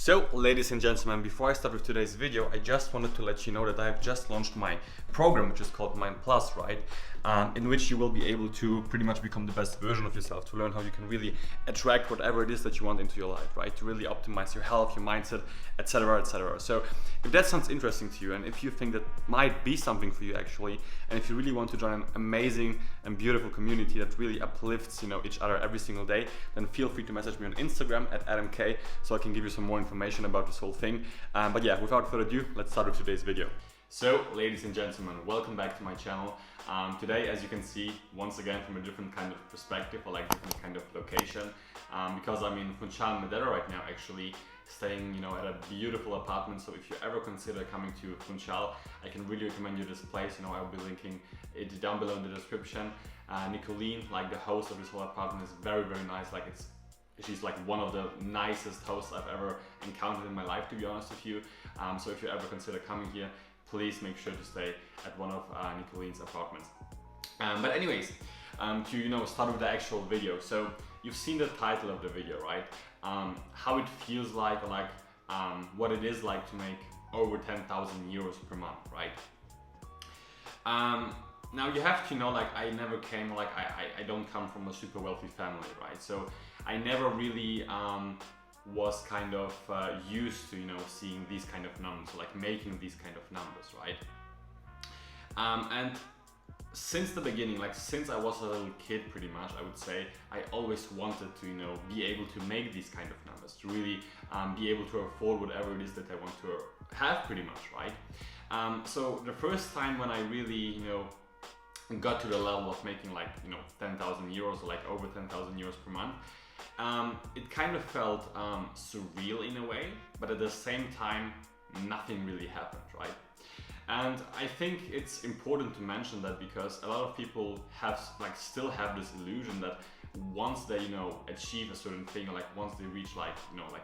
So, ladies and gentlemen, before I start with today's video, I just wanted to let you know that I have just launched my program, which is called Mind Plus, right? In which you will be able to pretty much become the best version of yourself, to learn how you can really attract whatever it is that you want into your life, right? To really optimize your health, your mindset, etc., etc. So, if that sounds interesting to you, and if you think that might be something for you actually, and if you really want to join an amazing and beautiful community that really uplifts, each other every single day, then feel free to message me on Instagram at AdamK, so I can give you some more information about this whole thing. But yeah, without further ado, let's start with today's video. So, ladies and gentlemen, welcome back to my channel. Today, as you can see, once again from a different kind of perspective, or like different kind of location, because I'm in Funchal, Madeira right now, actually staying, at a beautiful apartment. So if you ever consider coming to Funchal, I can really recommend you this place. I will be linking it down below in the description. Nicolene, like the host of this whole apartment, is very, very nice. She's like one of the nicest hosts I've ever encountered in my life, to be honest with you. So if you ever consider coming here, please make sure to stay at one of Nicolene's apartments. But anyways, to start with the actual video. So you've seen the title of the video, right? How it feels like, or what it is like to make over 10,000 euros per month, right? Now you have to know, I never came, I don't come from a super wealthy family, right? So I never really was kind of used to, seeing these kind of numbers, making these kind of numbers, right? And since the beginning, since I was a little kid, pretty much, I would say, I always wanted to, be able to make these kind of numbers, to really be able to afford whatever it is that I want to have, pretty much, right? So the first time when I really, got to the level of making 10,000 euros, or over 10,000 euros per month, it kind of felt surreal in a way, but at the same time, nothing really happened, right? And I think it's important to mention that because a lot of people have still have this illusion that once they achieve a certain thing, or once they reach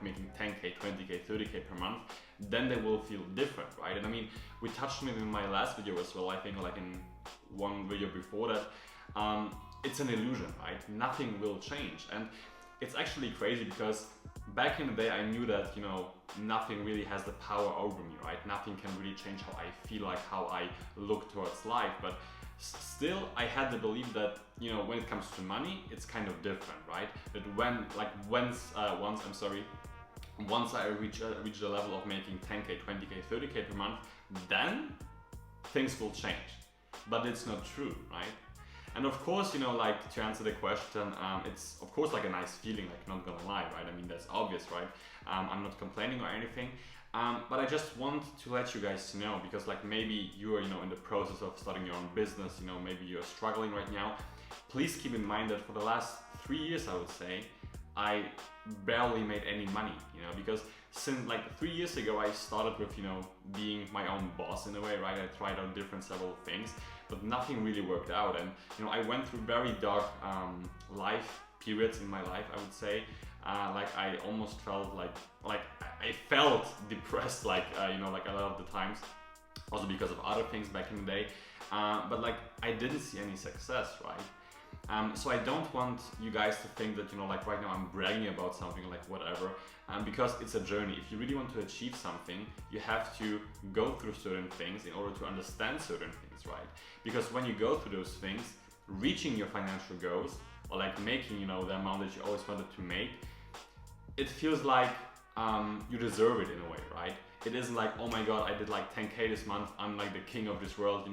making 10k, 20k, 30k per month, then they will feel different, right? And I mean, we touched on it in my last video as well. I think in one video before that, it's an illusion, right? Nothing will change. And it's actually crazy because back in the day I knew that nothing really has the power over me, right? Nothing can really change how I feel, how I look towards life. But still I had the belief that when it comes to money, it's kind of different, right? That once I reach the level of making 10k, 20k, 30k per month, then things will change. But it's not true, right? And of course, to answer the question, it's of course a nice feeling, not gonna lie, right? I mean, that's obvious, right? I'm not complaining or anything, but I just want to let you guys know, because maybe you are, in the process of starting your own business, maybe you're struggling right now. Please keep in mind that for the last 3 years, I would say, I barely made any money, because since 3 years ago, I started with, being my own boss in a way, right? I tried out several things, but nothing really worked out. And, I went through very dark life periods in my life, I would say. I almost felt I felt depressed, a lot of the times, also because of other things back in the day. But I didn't see any success, right? So I don't want you guys to think that, right now I'm bragging about something, whatever, because it's a journey. If you really want to achieve something, you have to go through certain things in order to understand certain things, right? Because when you go through those things, reaching your financial goals, or making, the amount that you always wanted to make, it feels like you deserve it in a way, right? It isn't oh my god, I did 10k this month, I'm the king of this world,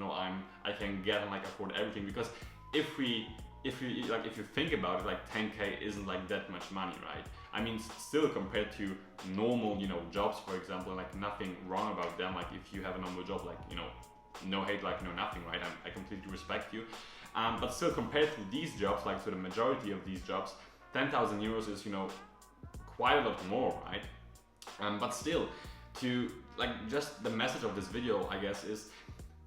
I can get and afford everything. Because if you think about it, 10k isn't that much money, right? I mean, still compared to normal, jobs, for example, nothing wrong about them. If you have a normal job, no hate, nothing, right? I completely respect you. But still, compared to these jobs, to the majority of these jobs, 10,000 euros is, quite a lot more, right? But still, just the message of this video, I guess, is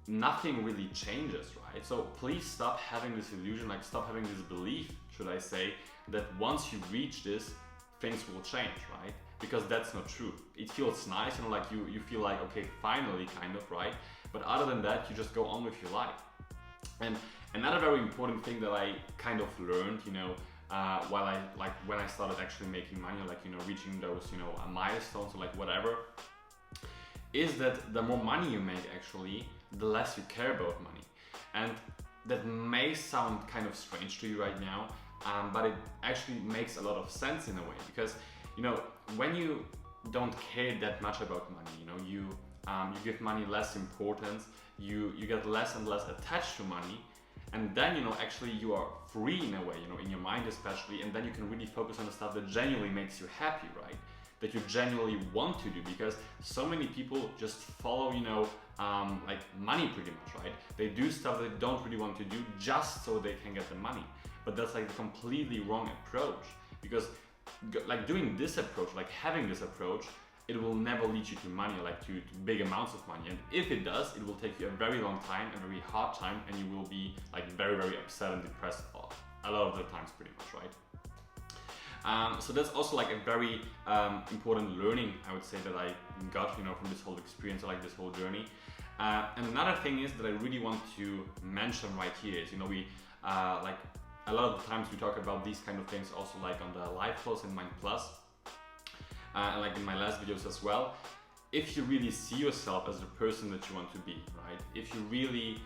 nothing really changes, right? So please stop having this illusion, stop having this belief, should I say, that once you reach this, things will change, right? Because that's not true. It feels nice, you feel okay, finally, kind of, right? But other than that, you just go on with your life. And another very important thing that I kind of learned, when I started actually making money, like, you know, reaching those, you know, milestones or like whatever, is that the more money you make actually, the less you care about money. And that may sound kind of strange to you right now, but it actually makes a lot of sense in a way, because, you know, when you don't care that much about money, you know, you give money less importance, you get less and less attached to money, and then, you know, actually you are free in a way, you know, in your mind especially, and then you can really focus on the stuff that genuinely makes you happy, right? That you genuinely want to do, because so many people just follow, you know, like money pretty much, right? They do stuff they don't really want to do just so they can get the money. But that's like the completely wrong approach, because like doing this approach, like having this approach, it will never lead you to money, like to big amounts of money. And if it does, it will take you a very long time, a very hard time, and you will be like very, very upset and depressed a lot of the times pretty much, right? So that's also like a very important learning, I would say, that I got, you know, from this whole experience, or like this whole journey. And another thing is that I really want to mention right here is, you know, we like a lot of the times we talk about these kind of things also like on the Life Plus and Mind Plus, and like in my last videos as well. If you really see yourself as the person that you want to be, right? If you really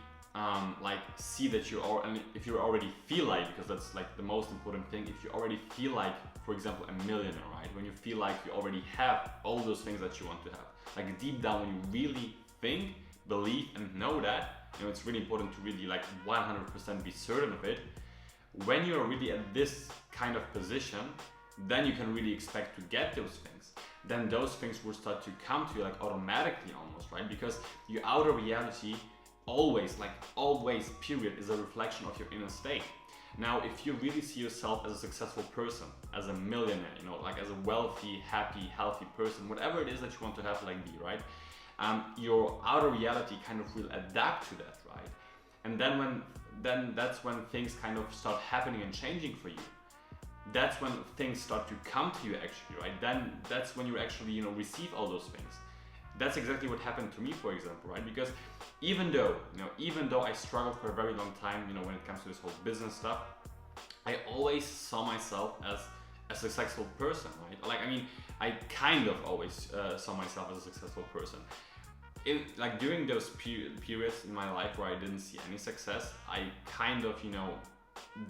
like see that you are, and if you already feel like, because that's like the most important thing, if you already feel like, for example, a millionaire, right? When you feel like you already have all those things that you want to have, like deep down, when you really think, believe and know that, you know, it's really important to really like 100% be certain of it. When you're really at this kind of position, then you can really expect to get those things. Then those things will start to come to you like automatically almost, right? Because your outer reality always, like always, period, is a reflection of your inner state. Now, if you really see yourself as a successful person, as a millionaire, you know, like as a wealthy, happy, healthy person, whatever it is that you want to have, like be, right? Your outer reality kind of will adapt to that, right? And then that's when things kind of start happening and changing for you. That's when things start to come to you actually, right? Then that's when you actually, you know, receive all those things. That's exactly what happened to me, for example, right? Because even though I struggled for a very long time, you know, when it comes to this whole business stuff, I always saw myself as a successful person, right? Like, I mean, I kind of always saw myself as a successful person. Like during those periods in my life where I didn't see any success, I kind of, you know,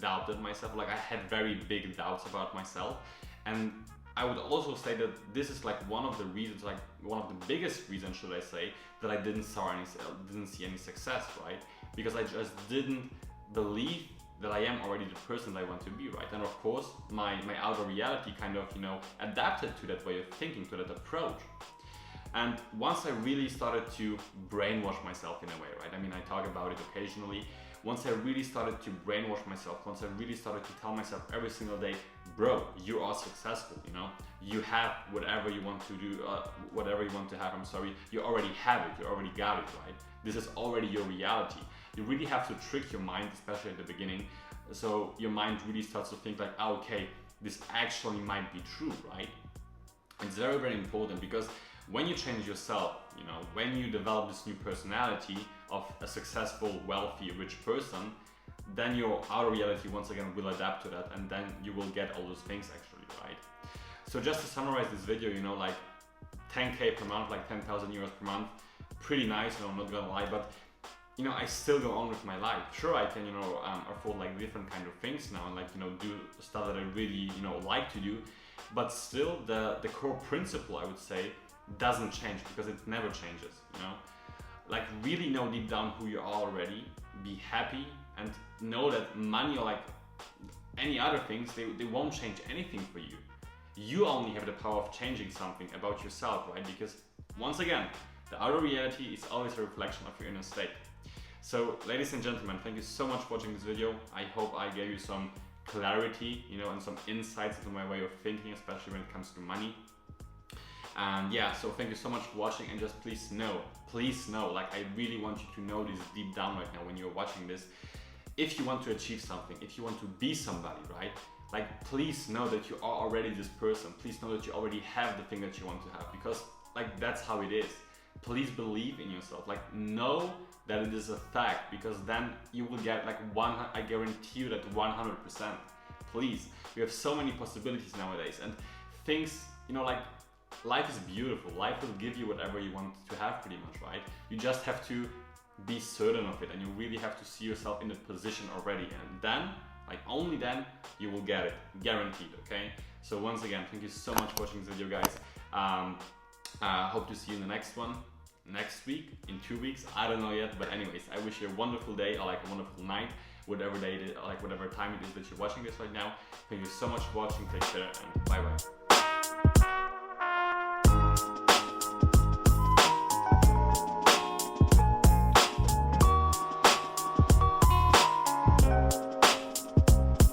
doubted myself. Like I had very big doubts about myself, and I would also say that this is like one of the reasons, like one of the biggest reasons, should I say, that I didn't see any success, right? Because I just didn't believe that I am already the person that I want to be, right? And of course, my outer reality kind of, you know, adapted to that way of thinking, to that approach. And once I really started to brainwash myself in a way, right? I mean, I talk about it occasionally. Once I really started to brainwash myself, once I really started to tell myself every single day, bro, you are successful, you know? You have whatever you want to do, whatever you want to have, you already have it, you already got it, right? This is already your reality. You really have to trick your mind, especially at the beginning, so your mind really starts to think like, oh, okay, this actually might be true, right? It's very, very important, because when you change yourself, you know, when you develop this new personality of a successful, wealthy, rich person, then your outer reality once again will adapt to that, and then you will get all those things actually, right? So just to summarize this video, you know, like 10K per month, like 10,000 euros per month, pretty nice, you know, I'm not gonna lie, but you know, I still go on with my life. Sure, I can, you know, afford like different kind of things now, and like, you know, do stuff that I really, you know, like to do, but still the core principle, I would say, doesn't change, because it never changes, you know? Like really know deep down who you are already, be happy, and know that money or like any other things, they won't change anything for you. You only have the power of changing something about yourself, right? Because once again, the outer reality is always a reflection of your inner state. So ladies and gentlemen, thank you so much for watching this video. I hope I gave you some clarity, you know, and some insights into my way of thinking, especially when it comes to money. And yeah, so thank you so much for watching, and just please know, like I really want you to know this deep down right now when you're watching this. If you want to achieve something, if you want to be somebody, right? Like please know that you are already this person. Please know that you already have the thing that you want to have, because like that's how it is. Please believe in yourself, like know that it is a fact, because then you will get like I guarantee you that 100%. please. We have so many possibilities nowadays, and things, you know, like life is beautiful. Life will give you whatever you want to have pretty much, right? You just have to be certain of it, and you really have to see yourself in that position already, and then, like only then, you will get it, guaranteed, okay? So once again, thank you so much for watching this video, guys. Hope to see you in the next one, next week, in 2 weeks, I don't know yet, but anyways, I wish you a wonderful day, or like a wonderful night, whatever day it is, like whatever time it is that you're watching this right now. Thank you so much for watching, take care, and bye bye.